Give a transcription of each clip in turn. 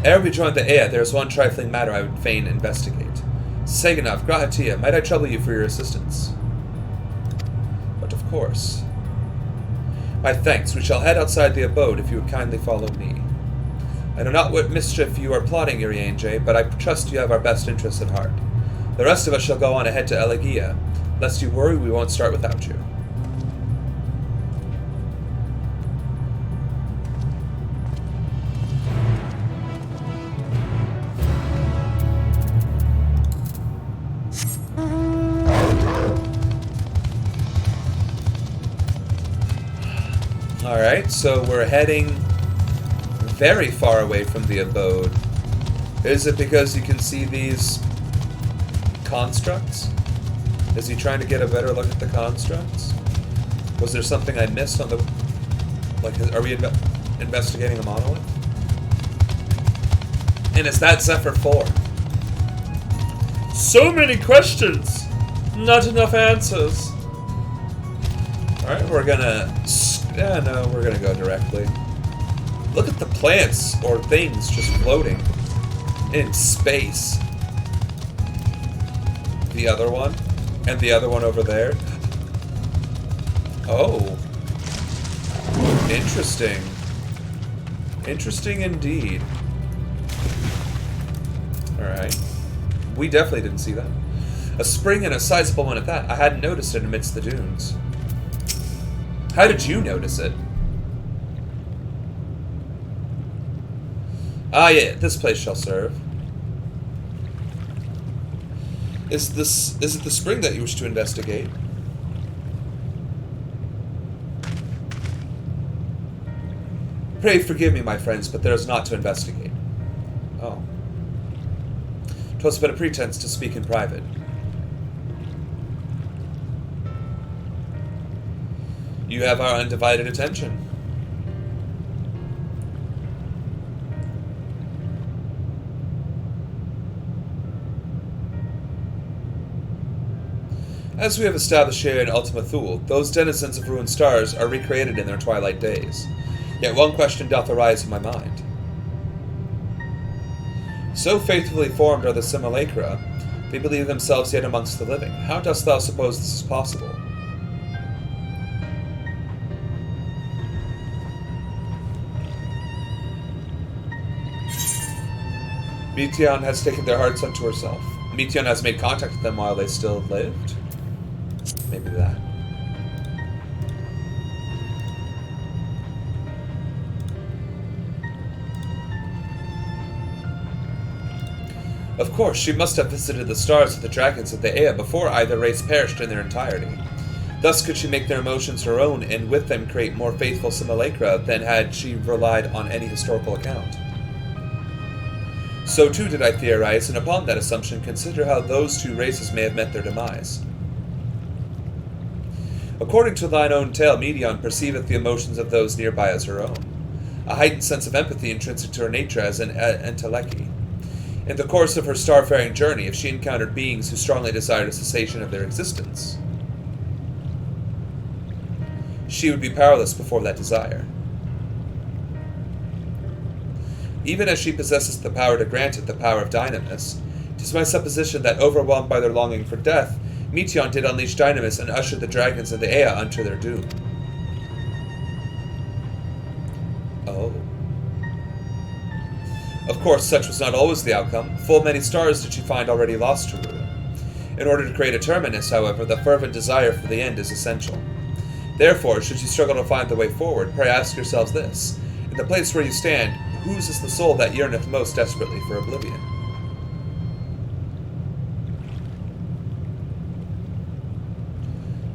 Ere we join the Ea, there is one trifling matter I would fain investigate. Seganov, Grahatia, might I trouble you for your assistance? But of course. My thanks. We shall head outside the abode if you would kindly follow me. I know not what mischief you are plotting, Urianger, but I trust you have our best interests at heart. The rest of us shall go on ahead to Elegia. Lest you worry, we won't start without you. Alright, so we're heading very far away from the abode. Is it because you can see these constructs? Is he trying to get a better look at the constructs? Was there something I missed on the... Like, are we investigating a monolith? And is that Zephyr 4? So many questions! Not enough answers. Alright, we're gonna... Yeah, no, we're gonna go directly. Look at the plants, or things, just floating in space. The other one, and the other one over there. Oh. Interesting. Interesting indeed. Alright. We definitely didn't see that. A spring and a sizable one at that. I hadn't noticed it amidst the dunes. How did you notice it? Ah, yeah, this place shall serve. Is it the spring that you wish to investigate? Pray forgive me, my friends, but there is naught to investigate. Oh. 'Twas but a pretense to speak in private. You have our undivided attention. As we have established here in Ultima Thule, those denizens of ruined stars are recreated in their twilight days. Yet one question doth arise in my mind. So faithfully formed are the simulacra, they believe themselves yet amongst the living. How dost thou suppose this is possible? Meteon has taken their hearts unto herself. Meteon has made contact with them while they still lived. Maybe that. Of course, she must have visited the stars of the dragons of the Ea before either race perished in their entirety. Thus could she make their emotions her own, and with them create more faithful simulacra than had she relied on any historical account. So too did I theorize, and upon that assumption consider how those two races may have met their demise. According to thine own tale, Meteon perceiveth the emotions of those nearby as her own, a heightened sense of empathy intrinsic to her nature as an entelechy. In the course of her starfaring journey, if she encountered beings who strongly desired a cessation of their existence, she would be powerless before that desire. Even as she possesses the power to grant it the power of dynamis, it is my supposition that, overwhelmed by their longing for death, Meteon did unleash dynamis and ushered the dragons of the Ea unto their doom. Oh. Of course, such was not always the outcome. Full many stars did she find already lost to ruin. In order to create a terminus, however, the fervent desire for the end is essential. Therefore, should you struggle to find the way forward, pray ask yourselves this. In the place where you stand, whose is the soul that yearneth most desperately for oblivion?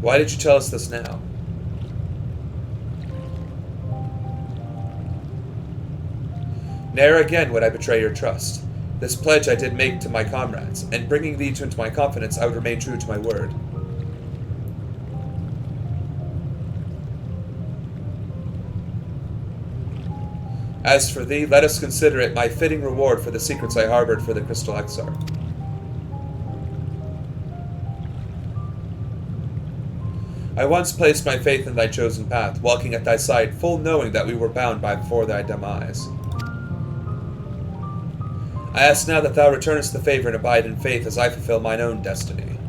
Why did you tell us this now? Ne'er again would I betray your trust. This pledge I did make to my comrades, and bringing thee into my confidence, I would remain true to my word. As for thee, let us consider it my fitting reward for the secrets I harbored for the Crystal Exarch. I once placed my faith in thy chosen path, walking at thy side, full knowing that we were bound by before thy demise. I ask now that thou returnest the favor and abide in faith as I fulfill mine own destiny.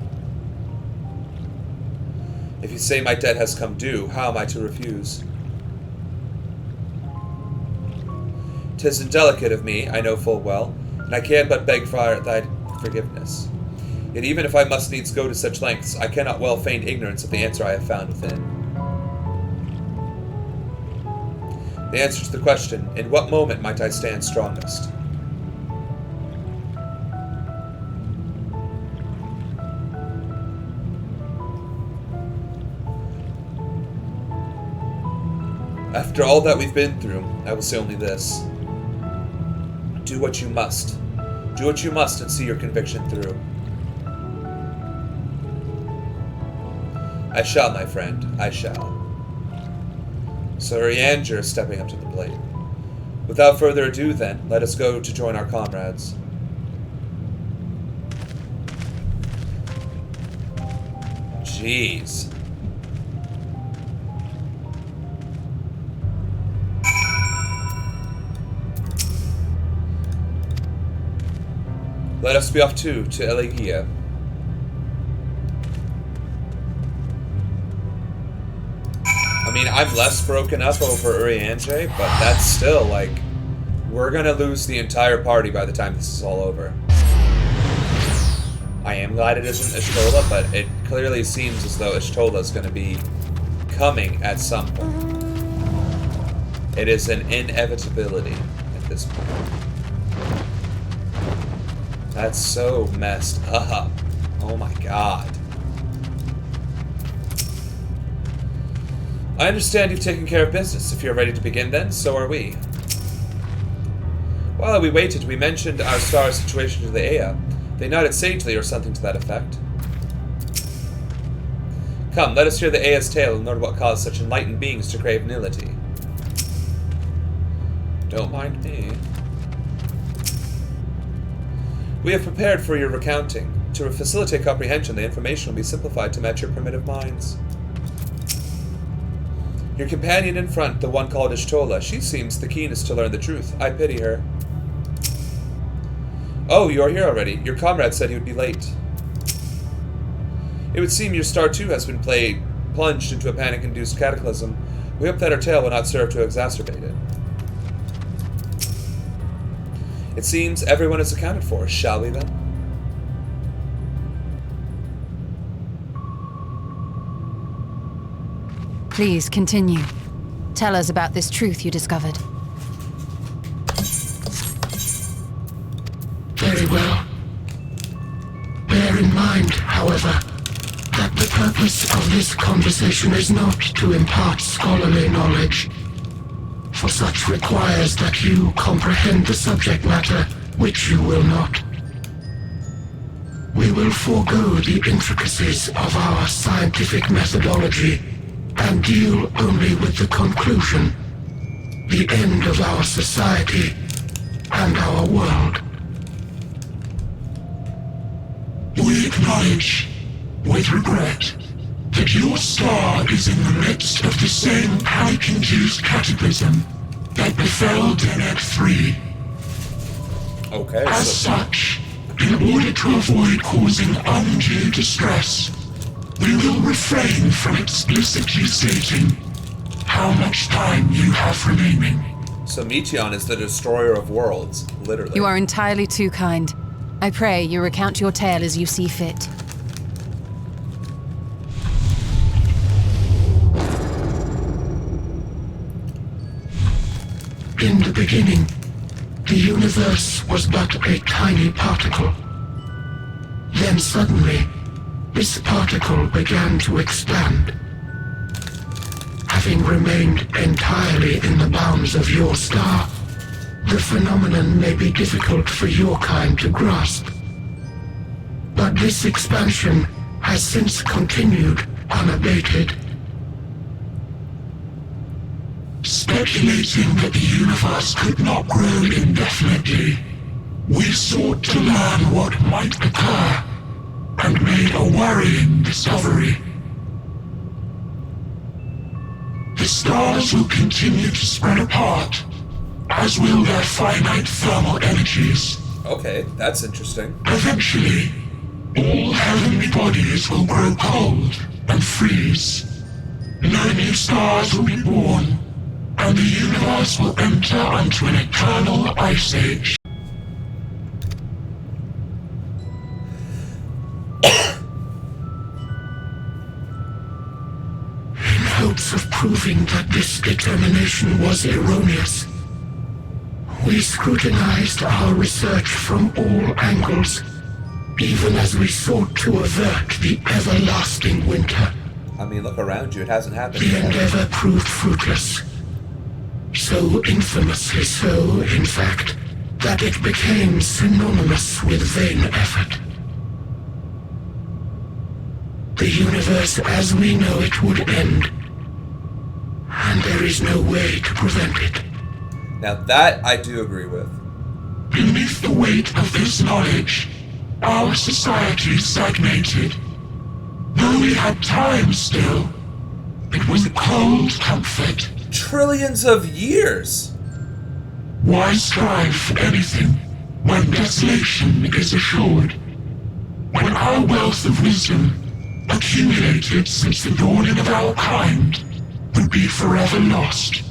If you say my debt has come due, how am I to refuse? 'Tis indelicate of me, I know full well, and I can but beg for thy forgiveness. Yet even if I must needs go to such lengths, I cannot well feign ignorance of the answer I have found within. The answer to the question, in what moment might I stand strongest? After all that we've been through, I will say only this. Do what you must. Do what you must and see your conviction through. I shall, my friend, I shall. Sir Rianger is stepping up to the plate. Without further ado, then, let us go to join our comrades. Jeez. Let us be off too, to Elegia. I mean, I'm less broken up over Urianger, but that's still, like, we're gonna lose the entire party by the time this is all over. I am glad it isn't Ishtola, but it clearly seems as though Ishtola's gonna be coming at some point. It is an inevitability at this point. That's so messed up. Oh my god. I understand you've taken care of business. If you're ready to begin then, so are we. While we waited, we mentioned our star's situation to the Ea. They nodded sagely or something to that effect. Come, let us hear the Ea's tale and learn what caused such enlightened beings to crave nility. Don't mind me. We have prepared for your recounting. To facilitate comprehension, the information will be simplified to match your primitive minds. Your companion in front, the one called Ishtola, she seems the keenest to learn the truth. I pity her. Oh, you are here already. Your comrade said he would be late. It would seem your star too has been plunged into a panic-induced cataclysm. We hope that our tale will not serve to exacerbate it. It seems everyone is accounted for. Shall we then? Please continue. Tell us about this truth you discovered. Very well. Bear in mind, however, that the purpose of this conversation is not to impart scholarly knowledge, for such requires that you comprehend the subject matter, which you will not. We will forego the intricacies of our scientific methodology and deal only with the conclusion, the end of our society and our world. We acknowledge, with regret, that your star is in the midst of the same panic-induced cataclysm that befell Deneb 3. Okay. As such, in order to avoid causing undue distress, we will refrain from explicitly stating how much time you have remaining. So Meteon is the destroyer of worlds, literally. You are entirely too kind. I pray you recount your tale as you see fit. In the beginning, the universe was but a tiny particle. Then suddenly, this particle began to expand. Having remained entirely in the bounds of your star, the phenomenon may be difficult for your kind to grasp. But this expansion has since continued unabated. Speculating that the universe could not grow indefinitely, we sought to learn what might occur, and made a worrying discovery. The stars will continue to spread apart, as will their finite thermal energies. Okay, that's interesting. Eventually, all heavenly bodies will grow cold and freeze. No new stars will be born, and the universe will enter into an eternal ice age. In hopes of proving that this determination was erroneous, we scrutinized our research from all angles, even as we sought to avert the everlasting winter. I mean, look around you. It hasn't happened The yet. endeavor proved fruitless. So infamously so, in fact, that it became synonymous with vain effort. The universe as we know it would end, and there is no way to prevent it. Now that I do agree with. Beneath the weight of this knowledge, our society stagnated. Though we had time still, it was a cold comfort. Trillions of years! Why strive for anything when desolation is assured? When our wealth of wisdom, accumulated since the dawning of our kind, would be forever lost.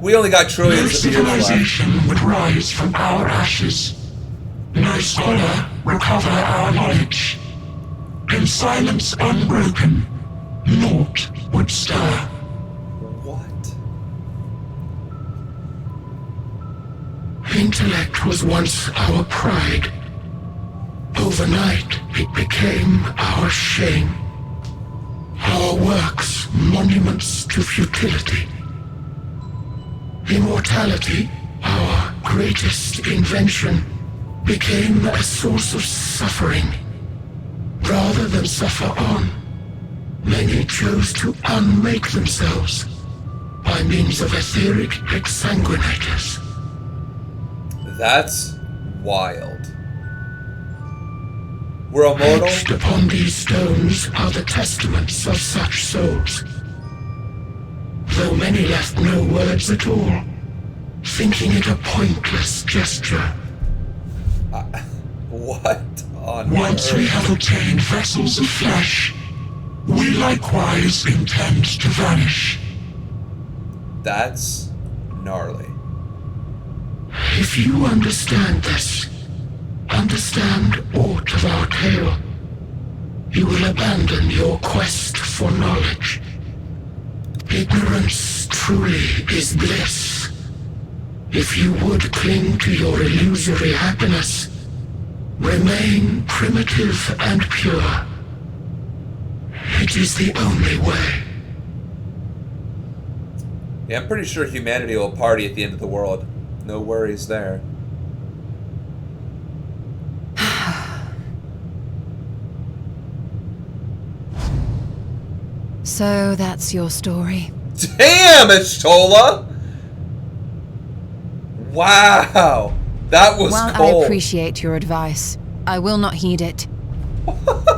We only got No trillions of years left. civilization would rise from our ashes. No scholar recover our knowledge. In silence unbroken, naught would stir. What? Intellect was once our pride. Overnight, it became our shame. Our works, monuments to futility. Immortality, our greatest invention, became a source of suffering. Rather than suffer on, many chose to unmake themselves by means of etheric exsanguinators. That's wild. We're immortal? Etched upon these stones are the testaments of such souls. Though many left no words at all, thinking it a pointless gesture. What on Once we earth? have obtained vessels of flesh, we likewise intend to vanish. That's gnarly. If you understand this, understand aught of our tale, you will abandon your quest for knowledge. Ignorance truly is bliss. If you would cling to your illusory happiness, remain primitive and pure. It is the only way. Yeah, I'm pretty sure humanity will party at the end of the world. No worries there. So that's your story. Damn, Ishtola! Wow! That was While cold. I appreciate your advice, I will not heed it.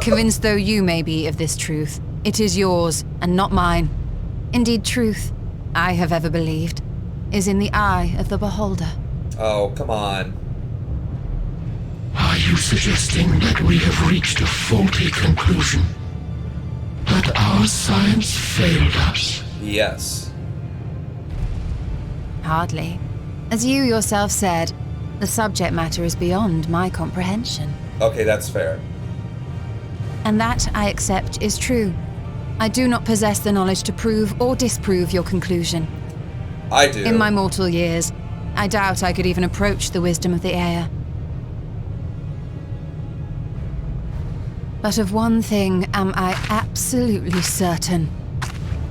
Convinced though you may be of this truth, it is yours and not mine. Indeed, truth, I have ever believed, is in the eye of the beholder. Oh, come on. Are you suggesting that we have reached a faulty conclusion? That our science failed us? Yes. Hardly. As you yourself said, the subject matter is beyond my comprehension. Okay, that's fair. And that, I accept, is true. I do not possess the knowledge to prove or disprove your conclusion. I do. In my mortal years, I doubt I could even approach the wisdom of the air. But of one thing am I absolutely certain.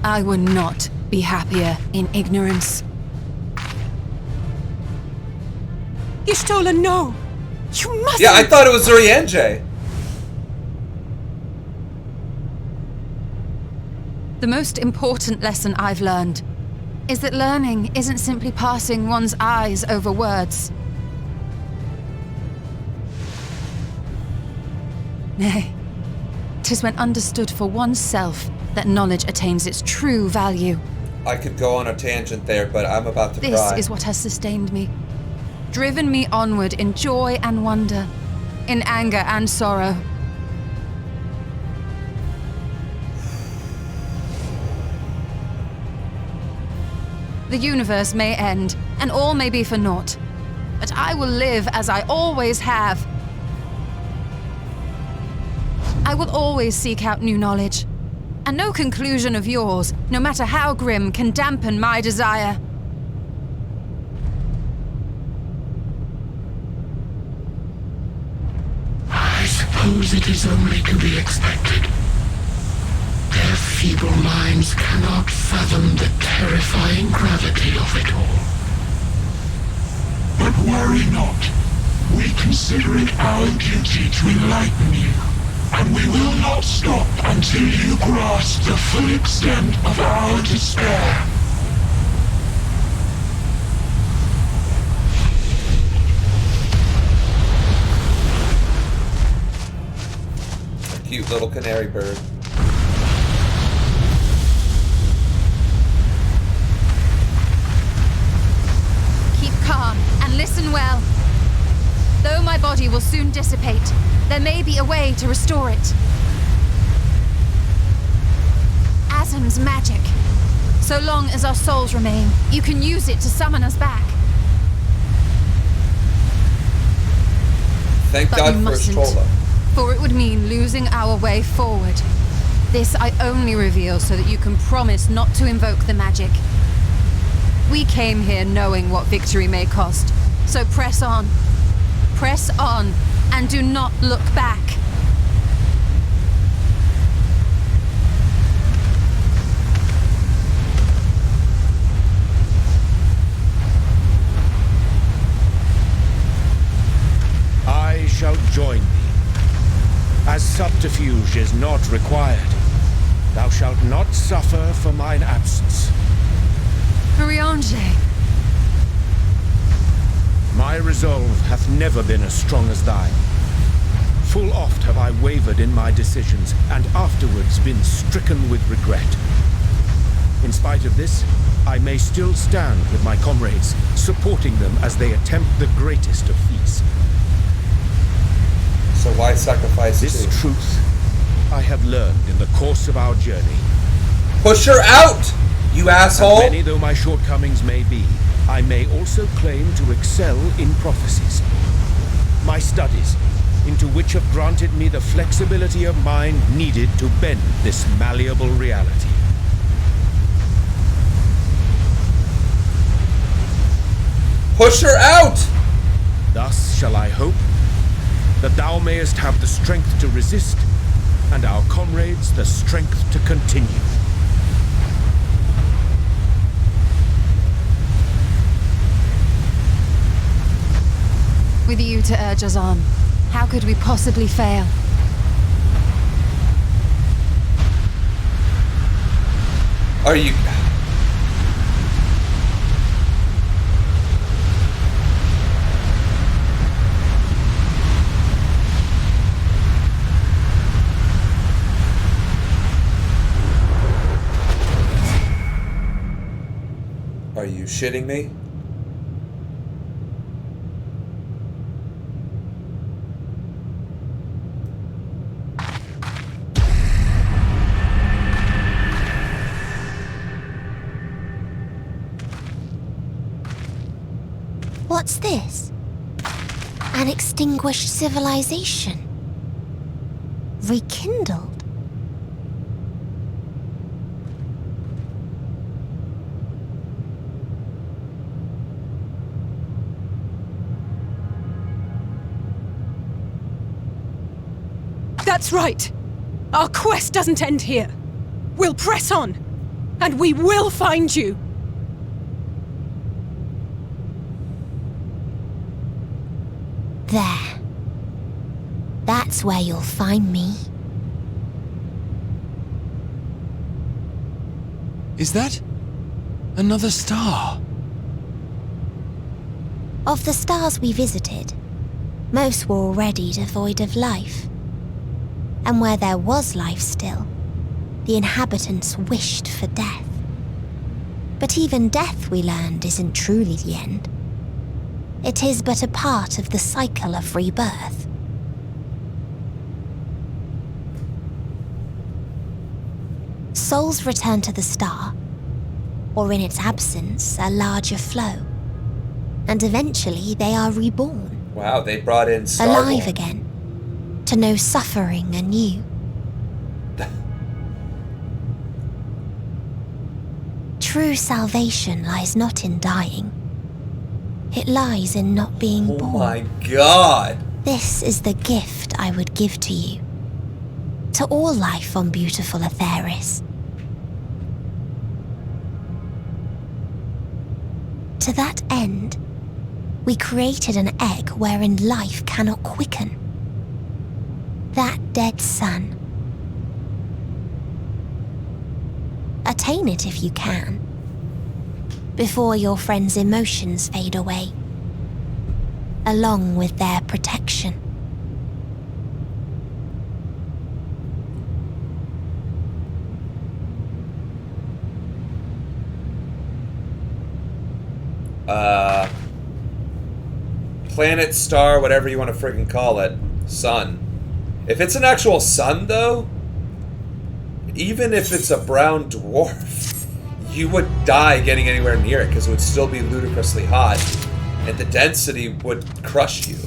I would not be happier in ignorance. Ishtola, no! You mustn't! Yeah, I thought it was Urienge. The most important lesson I've learned is that learning isn't simply passing one's eyes over words. Nay, 'tis when understood for oneself that knowledge attains its true value. I could go on a tangent there, but I'm about to This cry. is what has sustained me. driven me onward in joy and wonder, in anger and sorrow. The universe may end, and all may be for naught, but I will live as I always have. I will always seek out new knowledge, and no conclusion of yours, no matter how grim, can dampen my desire. I suppose it is only to be expected. Their feeble minds cannot fathom the terrifying gravity of it all. But worry not. We consider it our duty to enlighten you, and we will not stop until you grasp the full extent of our despair. A cute little canary bird. Keep calm and listen well. Though my body will soon dissipate, there may be a way to restore it. Asm's magic. So long as our souls remain, you can use it to summon us back. Thank But God you for mustn't, Stola. for it would mean losing our way forward. This I only reveal so that you can promise not to invoke the magic. We came here knowing what victory may cost, so press on. Press on, and do not look back. I shall join thee. As subterfuge is not required, thou shalt not suffer for mine absence. Briange. My resolve hath never been as strong as thine. Full oft have I wavered in my decisions, and afterwards been stricken with regret. In spite of this, I may still stand with my comrades, supporting them as they attempt the greatest of feats. So why sacrifice This two? truth I have learned in the course of our journey. Push her out, you asshole! And many though my shortcomings may be, I may also claim to excel in prophecies. My studies, into which have granted me the flexibility of mind needed to bend this malleable reality. Push her out! Thus shall I hope that thou mayest have the strength to resist, and our comrades the strength to continue. With you to urge us on, how could we possibly fail? Are you... Are you shitting me? What's this? An extinguished civilization. Rekindled. That's right. Our quest doesn't end here. We'll press on, and we will find you. There. That's where you'll find me. Is that another star? Of the stars we visited, most were already devoid of life. And where there was life still, the inhabitants wished for death. But even death, we learned, isn't truly the end. It is but a part of the cycle of rebirth. Souls return to the star, or in its absence, a larger flow. And eventually they are reborn. Wow, they brought in Starborn. Alive again, to know suffering anew. True salvation lies not in dying. It lies in not being born. Oh my god! This is the gift I would give to you. To all life on beautiful Atheris. To that end, we created an egg wherein life cannot quicken. That dead sun. Attain it if you can, before your friends' emotions fade away, along with their protection. Planet, star, whatever you want to friggin' call it. Sun. If it's an actual sun, though, even if it's a brown dwarf, you would die getting anywhere near it because it would still be ludicrously hot, and the density would crush you.